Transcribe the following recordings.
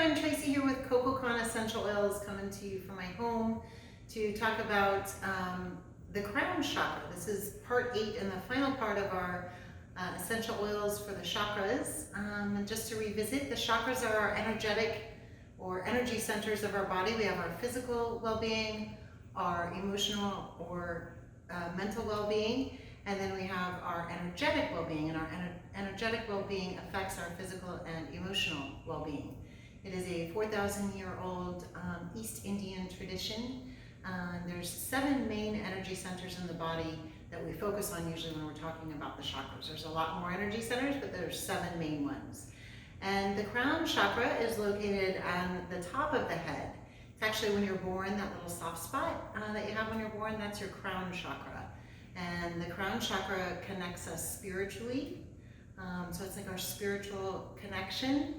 everyone, Traci here with CocoCon Essential Oils, coming to you from my home to talk about the crown chakra. This is part 8 and the final part of our essential oils for the chakras. And just to revisit, the chakras are our energetic or energy centers of our body. We have our physical well-being, our emotional or mental well-being, and then we have our energetic well-being, and our energetic well-being affects our physical and emotional well-being. It is a 4,000-year-old East Indian tradition. There's 7 main energy centers in the body that we focus on usually when we're talking about the chakras. There's a lot more energy centers, but there's 7 main ones. And the crown chakra is located on the top of the head. It's actually when you're born, that little soft spot that you have when you're born, that's your crown chakra. And the crown chakra connects us spiritually. So it's like our spiritual connection.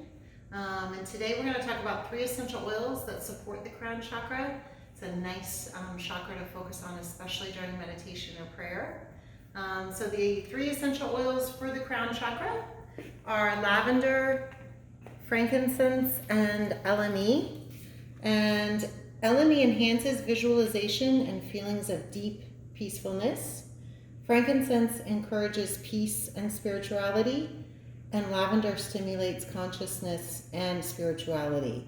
And today we're going to talk about 3 essential oils that support the crown chakra. It's a nice chakra to focus on, especially during meditation or prayer. So the 3 essential oils for the crown chakra are lavender, frankincense, and LME. And LME enhances visualization and feelings of deep peacefulness. Frankincense encourages peace and spirituality, and lavender stimulates consciousness and spirituality.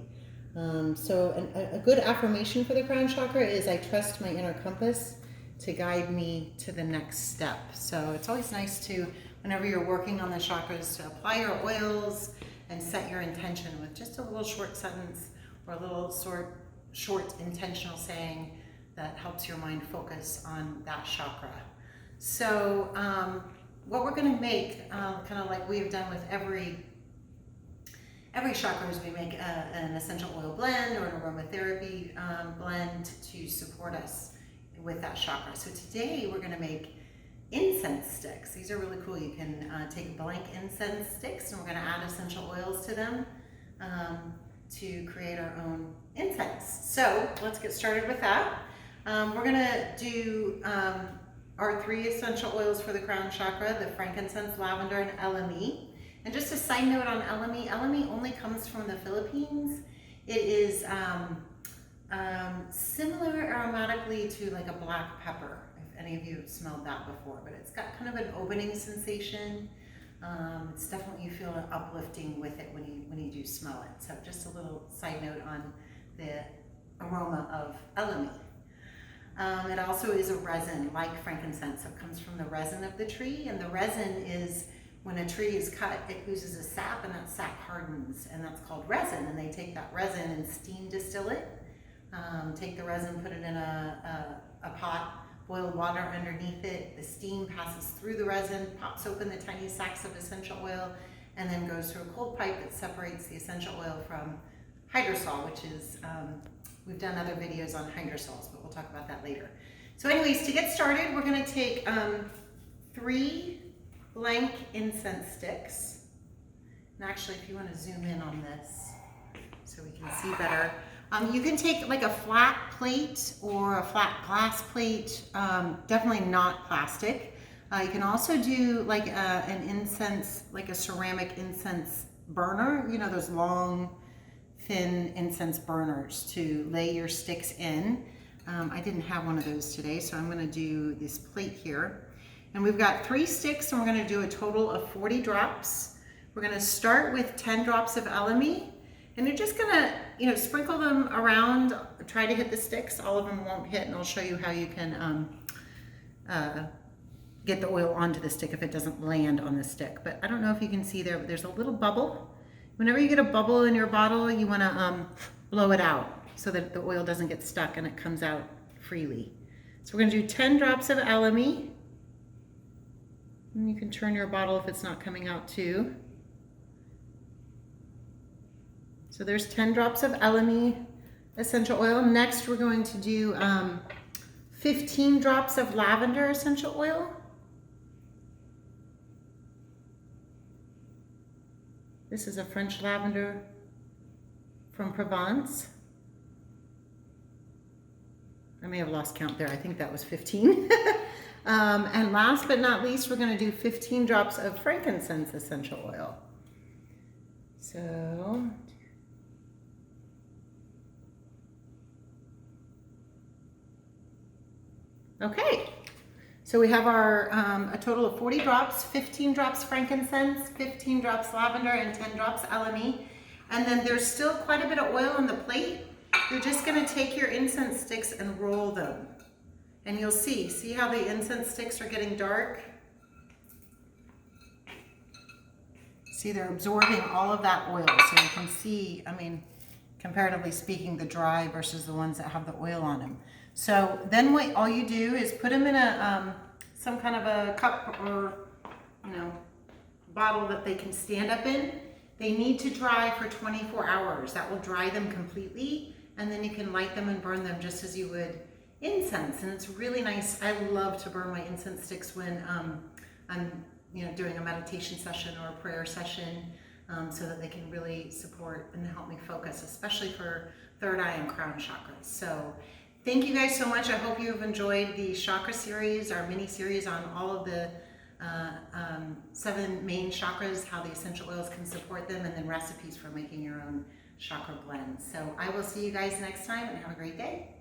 So a good affirmation for the crown chakra is, I trust my inner compass to guide me to the next step. So it's always nice to, whenever you're working on the chakras, to apply your oils and set your intention with just a little short sentence or a little short intentional saying that helps your mind focus on that chakra. So what we're going to make, kind of like we've done with every chakra, is we make an essential oil blend or an aromatherapy blend to support us with that chakra. So today we're going to make incense sticks. These are really cool. You can take blank incense sticks, and we're going to add essential oils to them to create our own incense. So let's get started with that. We're going to do our 3 essential oils for the crown chakra, the frankincense, lavender, and LME. And just a side note on LME, LME only comes from the Philippines. It is similar aromatically to like a black pepper, if any of you have smelled that before, but it's got kind of an opening sensation. It's definitely, you feel an uplifting with it when you do smell it. So just a little side note on the aroma of LME. It also is a resin like frankincense. It comes from the resin of the tree, and the resin is, when a tree is cut, it oozes a sap, and that sap hardens, and that's called resin. And they take that resin and steam distill it. Take the resin, put it in a pot, boil water underneath it. The steam passes through the resin, pops open the tiny sacs of essential oil, and then goes through a cold pipe that separates the essential oil from hydrosol, which is, we've done other videos on hydrosols, but we'll talk about that later. So anyways, to get started, we're going to take 3 blank incense sticks. And actually, if you want to zoom in on this so we can see better, you can take like a flat plate or a flat glass plate, definitely not plastic. You can also do like an incense, like a ceramic incense burner, you know, those long, thin incense burners to lay your sticks in. I didn't have one of those today, so I'm going to do this plate here. And we've got 3 sticks, and we're going to do a total of 40 drops. We're going to start with 10 drops of LME, and you're just going to, you know, sprinkle them around, try to hit the sticks. All of them won't hit, and I'll show you how you can get the oil onto the stick if it doesn't land on the stick. But I don't know if you can see there, but there's a little bubble. Whenever you get a bubble in your bottle, you want to blow it out so that the oil doesn't get stuck and it comes out freely. So we're going to do 10 drops of LME. And you can turn your bottle if it's not coming out too. So there's 10 drops of LME essential oil. Next, we're going to do 15 drops of lavender essential oil. This is a French lavender from Provence. I may have lost count there. I think that was 15. And last but not least, we're going to do 15 drops of frankincense essential oil. So Okay, so we have our a total of 40 drops, 15 drops frankincense, 15 drops lavender, and 10 drops LME. And then there's still quite a bit of oil on the plate. You're just gonna take your incense sticks and roll them. And you'll see how the incense sticks are getting dark? See, they're absorbing all of that oil. So you can see, I mean, comparatively speaking, the dry versus the ones that have the oil on them. So then what all you do is put them in a some kind of a cup or, you know, bottle that they can stand up in. They need to dry for 24 hours. That will dry them completely, and then you can light them and burn them just as you would incense. And it's really nice. I love to burn my incense sticks when I'm doing a meditation session or a prayer session, so that they can really support and help me focus, especially for third eye and crown chakras. So thank you guys so much. I hope you have enjoyed the chakra series, our mini series on all of the 7 main chakras, how the essential oils can support them, and then recipes for making your own chakra blends. So I will see you guys next time, and have a great day.